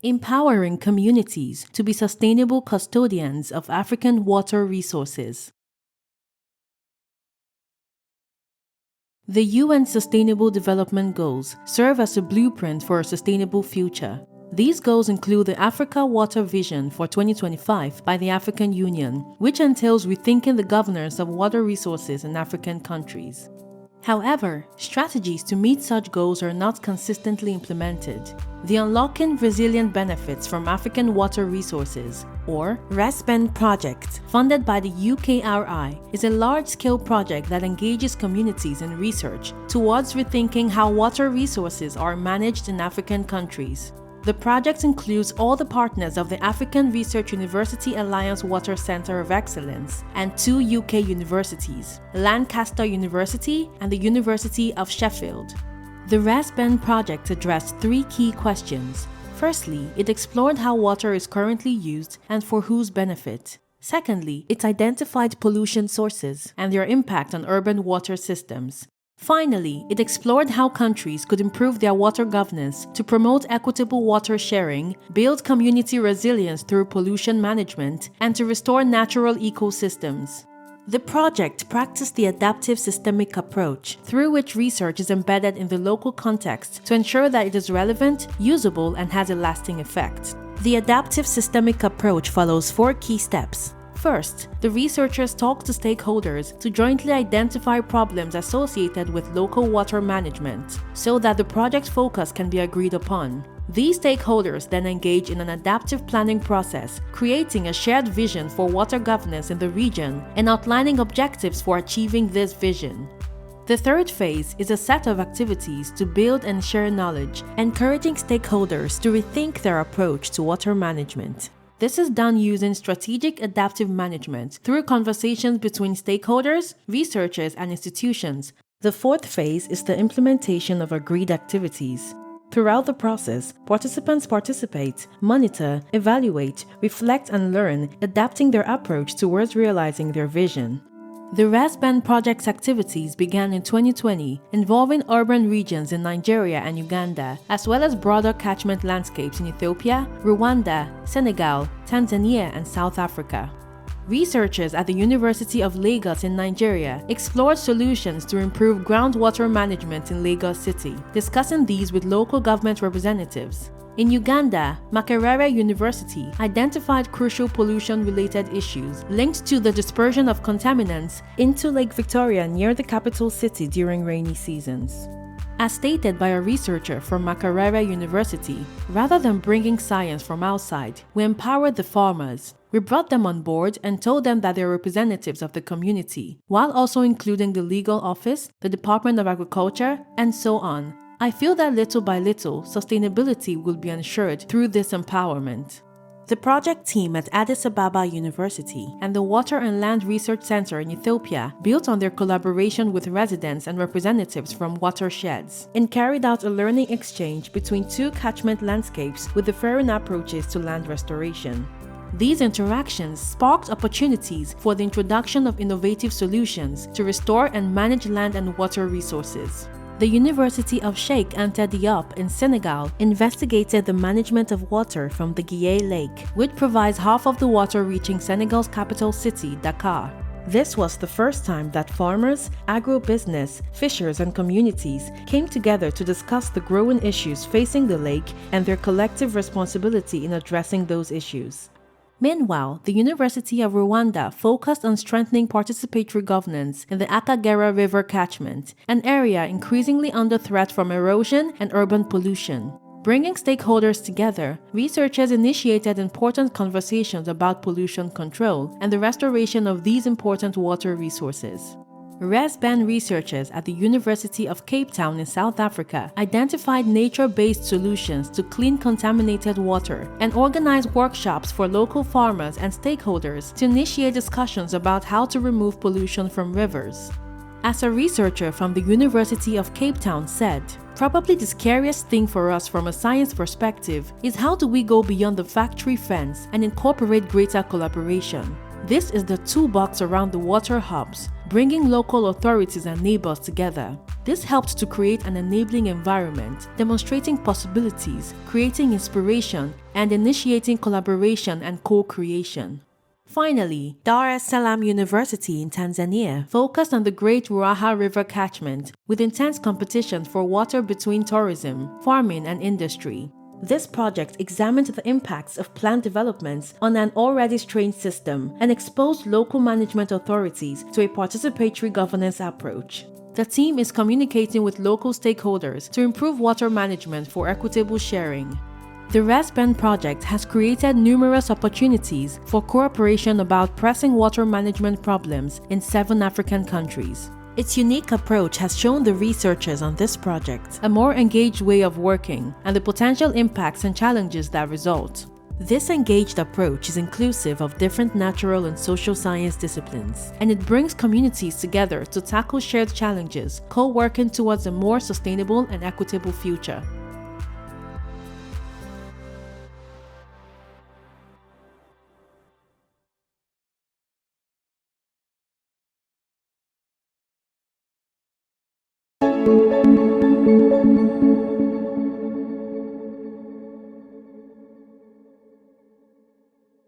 Empowering communities to be sustainable custodians of African water resources. The UN Sustainable Development Goals serve as a blueprint for a sustainable future. These goals include the Africa Water Vision for 2025 by the African Union, which entails rethinking the governance of water resources in African countries. However, strategies to meet such goals are not consistently implemented. The Unlocking Resilient Benefits from African Water Resources, or RESBEN project, funded by the UKRI, is a large-scale project that engages communities in research towards rethinking how water resources are managed in African countries. The project includes all the partners of the African Research University Alliance Water Centre of Excellence and 2 UK universities, Lancaster University and the University of Sheffield. The RESBEN project addressed 3 key questions. Firstly, it explored how water is currently used and for whose benefit. Secondly, it identified pollution sources and their impact on urban water systems. Finally, it explored how countries could improve their water governance to promote equitable water sharing, build community resilience through pollution management, and to restore natural ecosystems. The project practiced the adaptive systemic approach, through which research is embedded in the local context to ensure that it is relevant, usable, and has a lasting effect. The adaptive systemic approach follows 4 key steps. First, the researchers talk to stakeholders to jointly identify problems associated with local water management, so that the project focus can be agreed upon. These stakeholders then engage in an adaptive planning process, creating a shared vision for water governance in the region and outlining objectives for achieving this vision. The third phase is a set of activities to build and share knowledge, encouraging stakeholders to rethink their approach to water management. This is done using strategic adaptive management through conversations between stakeholders, researchers, and institutions. The fourth phase is the implementation of agreed activities. Throughout the process, participants participate, monitor, evaluate, reflect, and learn, adapting their approach towards realizing their vision. The RESBEN project's activities began in 2020, involving urban regions in Nigeria and Uganda, as well as broader catchment landscapes in Ethiopia, Rwanda, Senegal, Tanzania, and South Africa. Researchers at the University of Lagos in Nigeria explored solutions to improve groundwater management in Lagos City, discussing these with local government representatives. In Uganda, Makerere University identified crucial pollution-related issues linked to the dispersion of contaminants into Lake Victoria near the capital city during rainy seasons. As stated by a researcher from Makerere University, rather than bringing science from outside, we empowered the farmers. We brought them on board and told them that they're representatives of the community, while also including the legal office, the Department of Agriculture, and so on. I feel that little by little, sustainability will be ensured through this empowerment. The project team at Addis Ababa University and the Water and Land Research Center in Ethiopia built on their collaboration with residents and representatives from watersheds and carried out a learning exchange between 2 catchment landscapes with differing approaches to land restoration. These interactions sparked opportunities for the introduction of innovative solutions to restore and manage land and water resources. The University of Sheikh Anta Diop in Senegal investigated the management of water from the Guiers Lake, which provides half of the water reaching Senegal's capital city, Dakar. This was the first time that farmers, agribusiness, fishers, and communities came together to discuss the growing issues facing the lake and their collective responsibility in addressing those issues. Meanwhile, the University of Rwanda focused on strengthening participatory governance in the Akagera River catchment, an area increasingly under threat from erosion and urban pollution. Bringing stakeholders together, researchers initiated important conversations about pollution control and the restoration of these important water resources. RESBEN researchers at the University of Cape Town in South Africa identified nature-based solutions to clean contaminated water and organized workshops for local farmers and stakeholders to initiate discussions about how to remove pollution from rivers. As a researcher from the University of Cape Town said, "Probably the scariest thing for us from a science perspective is how do we go beyond the factory fence and incorporate greater collaboration. This is the toolbox around the water hubs, bringing local authorities and neighbors together. This helped to create an enabling environment, demonstrating possibilities, creating inspiration, and initiating collaboration and co-creation. Finally, Dar es Salaam University in Tanzania focused on the Great Ruaha River catchment with intense competition for water between tourism, farming, and industry. This project examined the impacts of plant developments on an already strained system and exposed local management authorities to a participatory governance approach. The team is communicating with local stakeholders to improve water management for equitable sharing. The RESBEN project has created numerous opportunities for cooperation about pressing water management problems in 7 African countries. Its unique approach has shown the researchers on this project a more engaged way of working and the potential impacts and challenges that result. This engaged approach is inclusive of different natural and social science disciplines, and it brings communities together to tackle shared challenges, co-working towards a more sustainable and equitable future.